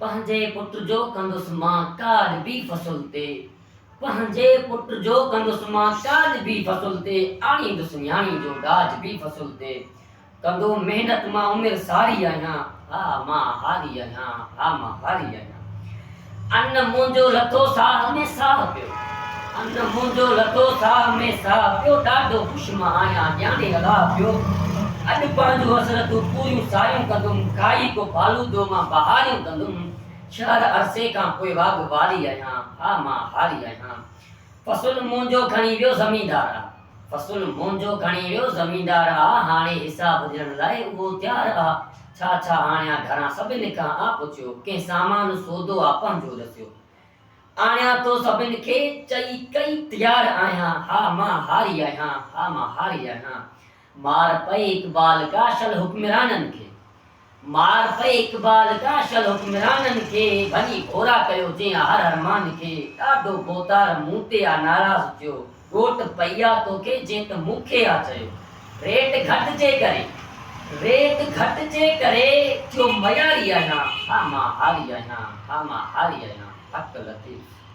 पंहिंजे पुट जो कंदुसि मां काड बि फ़सुल ते, पंहिंजे पुट जो कंदुसि मां काड बि फ़सुल ते, आणींदुसि न्याणी जो ॾाज बि फ़सुल ते। कंदो महिनत मां उमिरि सारी आहियां, हा मां हारी आहियां, हा मां हारी आहियां। अन्न मुंहिंजो लथो साह में साह पियो, अन्न मुंहिंजो लथो साह में साह पियो, ॾाढो ख़ुशि मां आहियां ॼाणे अलाह पियो। अॼु पंहिंजो हसरतूं पूरियूं सारियूं कंदुमि, खाई को फालूदो मां बहारियूं कंदुमि। शहर अरसे खां पोइ वाघ वारी आहियां, हा मां हारी आहियां। फ़सुल मुंहिंजो खणी वियो ज़मींदार आ, फ़सुल मुंहिंजो खणी वियो ज़मींदार आ, हाणे हिसाब ॾियण लाइ उहो तयार आ। छा छा आणिया घरां सभिनी खां आ पुछियो, कंहिं सामान सौदो आ पंहिंजो ॾसियो। आणिया तो सभिनी खे चई कई तयार आहियां, हा मां हारी आहियां, हा मां हारी आहियां। मार पए इक़बाल का शल हुक्मराननि खे, मार पए इक़बाल का शल हुक्मराननि खे, भञी घोरा कयो जंहिं हर अरमान खे। ॾाढो बोतार मूं ते आ नाराज़ थियो, ॻोट पई आ तोखे जंहिं त मूंखे आ चयो। रेट घटिजे करे, रेत घटिजे करे थियो मयारी आहियां, हा मां हारी आहियां, हा मां हारी आहियां। हक़ लतीफ़।